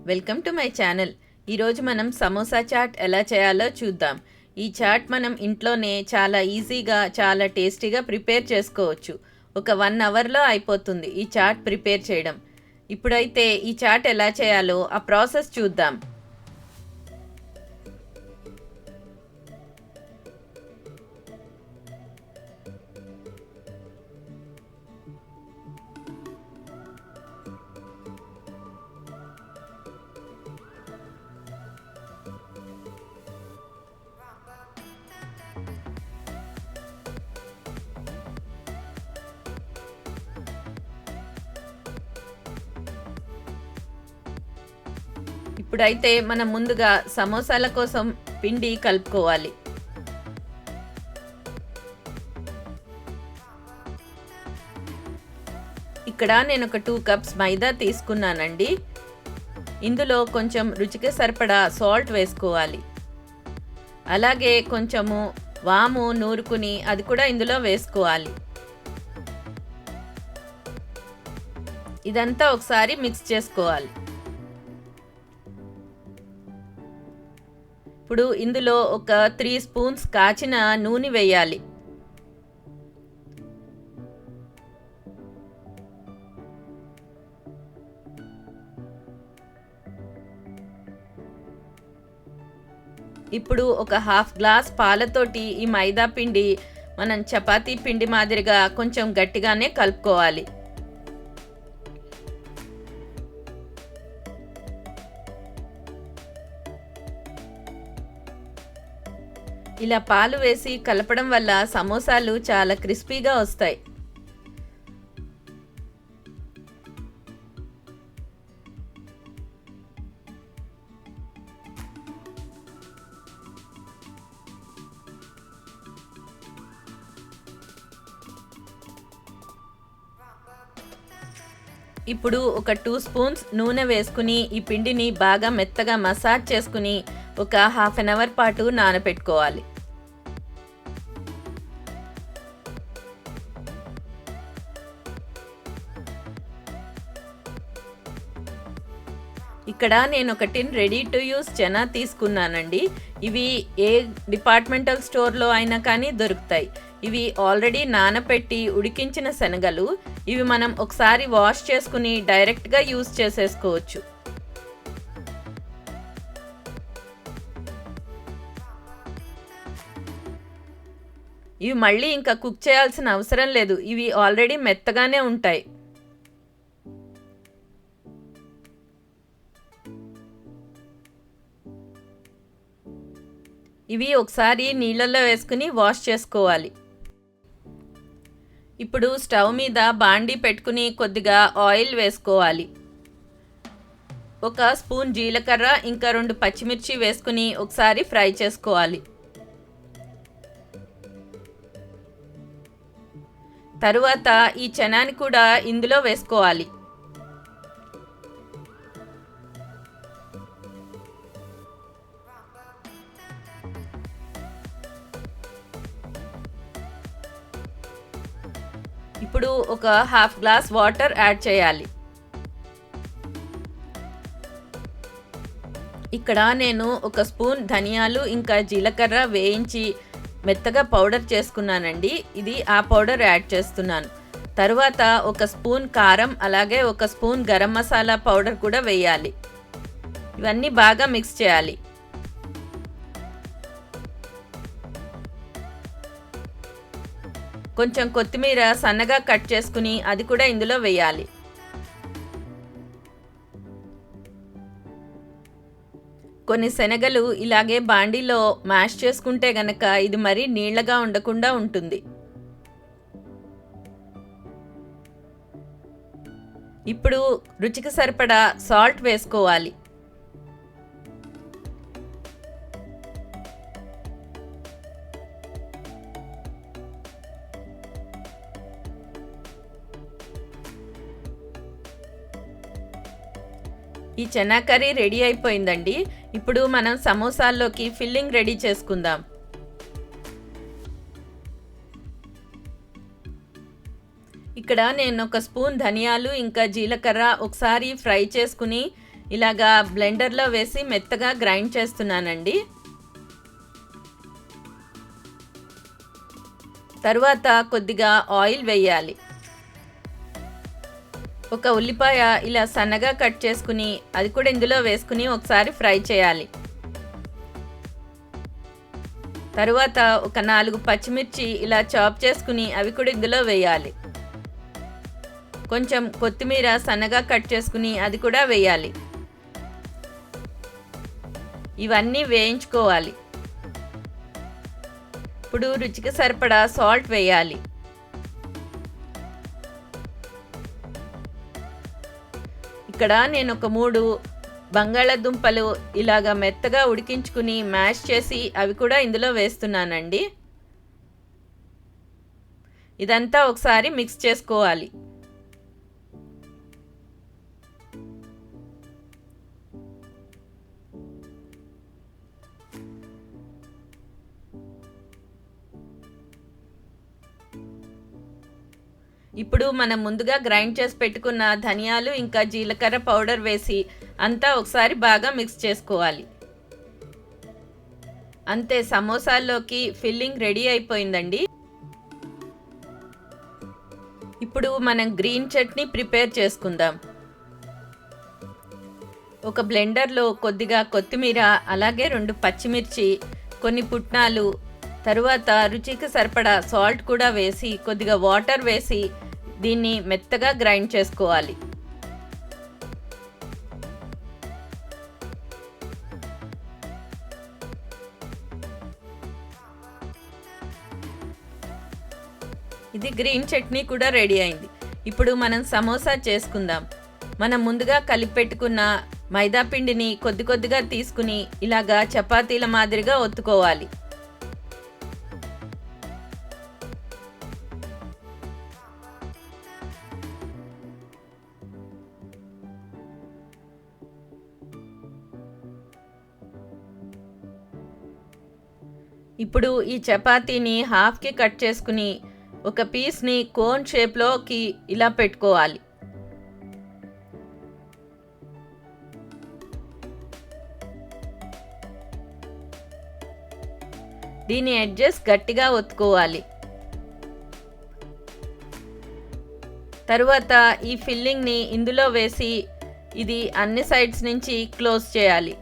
Welcome to my channel. ఈరోజు మనం samosa chat ఎలా చేయాలో చూద్దాం. ఈ చాట్ మనం ఇంట్లోనే చాలా ఈజీగా చాలా టేస్టీగా ప్రిపేర్ చేసుకోవచ్చు. ఒక 1 అవర్లో అయిపోతుంది ఈ చాట్ ప్రిపేర్ చేయడం. ఇప్పుడైతే ఈ చాట్ ఎలా చేయాలో ఆ ప్రాసెస్ చూద్దాం. ఇప్పుడైతే మనం ముందుగా సమోసాల కోసం పిండి కలుపుకోవాలి. ఇక్కడ నేను ఒక 2 కప్స్ మైదా తీసుకున్నానండి. ఇందులో కొంచెం రుచికి సరిపడా సాల్ట్ వేసుకోవాలి. అలాగే కొంచెము వాము నూరుకుని అది కూడా ఇందులో వేసుకోవాలి. ఇదంతా ఒకసారి మిక్స్ చేసుకోవాలి. ఇప్పుడు ఇందులో ఒక 3 స్పూన్స్ కాచిన నూనె వేయాలి. ఇప్పుడు ఒక హాఫ్ గ్లాస్ పాలతోటి ఈ మైదా పిండి మనం చపాతీ పిండి మాదిరిగా కొంచెం గట్టిగానే కలుపుకోవాలి. ఇలా పాలు వేసి కలపడం వల్ల సమోసాలు చాలా క్రిస్పీగా వస్తాయి. ఇప్పుడు ఒక 2 స్పూన్స్ నూనె వేసుకుని ఈ పిండిని బాగా మెత్తగా మసాజ్ చేసుకుని ఒక హాఫ్ అన్ అవర్ పాటు నానబెట్టుకోవాలి. ఇక్కడ నేను ఒక టిన్ రెడీ టు యూస్ చెనా తీసుకున్నానండి. ఇవి ఏ డిపార్ట్మెంటల్ స్టోర్లో అయినా కానీ దొరుకుతాయి. ఇవి ఆల్రెడీ నానపెట్టి ఉడికించిన శనగలు. ఇవి మనం ఒకసారి వాష్ చేసుకుని డైరెక్ట్గా యూస్ చేసేసుకోవచ్చు. ఇవి మళ్ళీ ఇంకా కుక్ చేయాల్సిన అవసరం లేదు. ఇవి ఆల్రెడీ మెత్తగానే ఉంటాయి. ఇవి ఒకసారి నీళ్ళల్లో వేసుకుని వాష్ చేసుకోవాలి. ఇప్పుడు స్టవ్ మీద బాండీ పెట్టుకుని కొద్దిగా ఆయిల్ వేసుకోవాలి. ఒక స్పూన్ జీలకర్ర ఇంకా 2 పచ్చిమిర్చి వేసుకుని ఒకసారి ఫ్రై చేసుకోవాలి. తరువాత ఈ చెనాని కూడా ఇందులో వేసుకోవాలి. ఇప్పుడు ఒక హాఫ్ గ్లాస్ వాటర్ యాడ్ చేయాలి. ఇక్కడ నేను ఒక స్పూన్ ధనియాలు ఇంకా జీలకర్ర వేయించి మెత్తగా పౌడర్ చేసుకున్నానండి. ఇది ఆ పౌడర్ యాడ్ చేస్తున్నాను. తరువాత ఒక స్పూన్ కారం అలాగే ఒక స్పూన్ గరం మసాలా పౌడర్ కూడా వేయాలి. ఇవన్నీ బాగా మిక్స్ చేయాలి. కొంచెం కొత్తిమీర సన్నగా కట్ చేసుకుని అది కూడా ఇందులో వేయాలి. కొన్ని శనగలు ఇలాగే బాండీలో మ్యాష్ చేసుకుంటే గనక ఇది మరీ నీళ్లగా ఉండకుండా ఉంటుంది. ఇప్పుడు రుచికి సరిపడా సాల్ట్ వేసుకోవాలి. ఈ చెనా కర్రీ రెడీ అయిపోయిందండి. ఇప్పుడు మనం సమోసాల్లోకి ఫిల్లింగ్ రెడీ చేసుకుందాం. ఇక్కడ నేను ఒక స్పూన్ ధనియాలు ఇంకా జీలకర్ర ఒకసారి ఫ్రై చేసుకుని ఇలాగా బ్లెండర్లో వేసి మెత్తగా గ్రైండ్ చేస్తున్నానండి. తరువాత కొద్దిగా ఆయిల్ వేయాలి. ఒక ఉల్లిపాయ ఇలా సన్నగా కట్ చేసుకుని అది కూడా ఇందులో వేసుకుని ఒకసారి ఫ్రై చేయాలి. తరువాత ఒక 4 పచ్చిమిర్చి ఇలా చాప్ చేసుకుని అవి కూడా ఇందులో వేయాలి. కొంచెం కొత్తిమీర సన్నగా కట్ చేసుకుని అది కూడా వేయాలి. ఇవన్నీ వేయించుకోవాలి. ఇప్పుడు రుచికి సరిపడా సాల్ట్ వేయాలి. ఇక్కడ నేను ఒక 3 బంగాళాదుంపలు ఇలాగా మెత్తగా ఉడికించుకుని మ్యాష్ చేసి అవి కూడా ఇందులో వేస్తున్నానండి. ఇదంతా ఒకసారి మిక్స్ చేసుకోవాలి. ఇప్పుడు మనం ముందుగా గ్రైండ్ చేసి పెట్టుకున్న ధనియాలు ఇంకా జీలకర్ర పౌడర్ వేసి అంతా ఒకసారి బాగా మిక్స్ చేసుకోవాలి. అంతే, సమోసాల్లోకి ఫిల్లింగ్ రెడీ అయిపోయిందండి. ఇప్పుడు మనం గ్రీన్ చట్నీ ప్రిపేర్ చేసుకుందాం. ఒక బ్లెండర్లో కొద్దిగా కొత్తిమీర, అలాగే 2 పచ్చిమిర్చి, కొన్ని పుట్నాలు, తరువాత రుచికి సరిపడా సాల్ట్ కూడా వేసి కొద్దిగా వాటర్ వేసి దీన్ని మెత్తగా గ్రైండ్ చేసుకోవాలి. ఇది గ్రీన్ చట్నీ కూడా రెడీ అయింది. ఇప్పుడు మనం సమోసా చేసుకుందాం. మనం ముందుగా కలిపి పెట్టుకున్న మైదా పిండిని కొద్ది కొద్దిగా తీసుకుని ఇలాగా చపాతీల మాదిరిగా ఒత్తుకోవాలి. ఇప్పుడు ఈ చపాతీని హాఫ్కి కట్ చేసుకుని ఒక పీస్ని కోన్ షేప్లోకి ఇలా పెట్టుకోవాలి. దీని ఎడ్జెస్ గట్టిగా ఒత్తుకోవాలి. తరువాత ఈ ఫిల్లింగ్ని ఇందులో వేసి ఇది అన్ని సైడ్స్ నుంచి క్లోజ్ చేయాలి.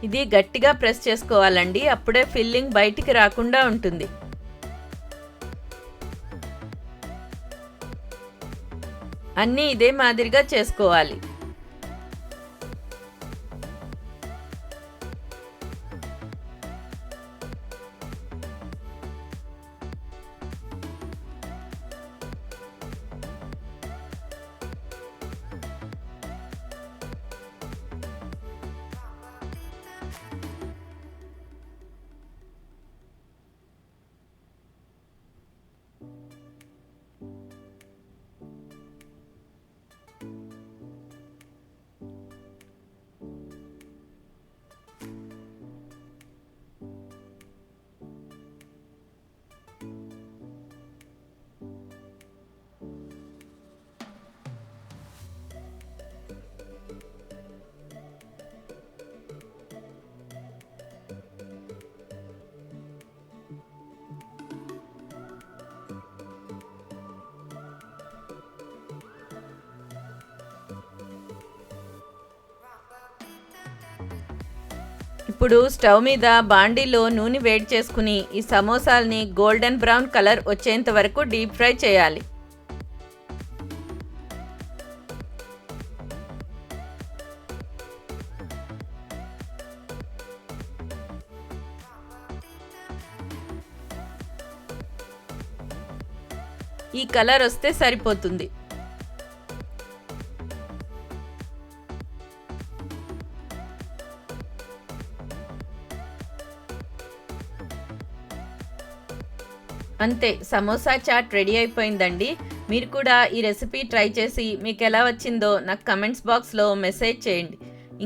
ఇది గట్టిగా ప్రెస్ చేసుకోవాలండి, అప్పుడే ఫిల్లింగ్ బయటికి రాకుండా ఉంటుంది. అన్నీ ఇదే మాదిరిగా చేసుకోవాలి. ఇప్పుడు స్టవ్ మీద బాండీలో నూనె వేడి చేసుకుని ఈ సమోసాల్ని గోల్డెన్ బ్రౌన్ కలర్ వచ్చేంత వరకు డీప్ ఫ్రై చేయాలి. ఈ కలర్ వస్తే సరిపోతుంది. అంతే, సమోసా చాట్ రెడీ అయిపోయిందండి. మీరు కూడా ఈ రెసిపీ ట్రై చేసి మీకు ఎలా వచ్చిందో నాకు కమెంట్స్ బాక్స్లో మెసేజ్ చేయండి.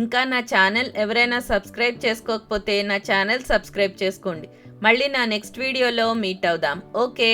ఇంకా నా ఛానల్ ఎవరైనా సబ్స్క్రైబ్ చేసుకోకపోతే నా ఛానల్ సబ్స్క్రైబ్ చేసుకోండి. మళ్ళీ నా నెక్స్ట్ వీడియోలో మీట్ అవుదాం. ఓకే.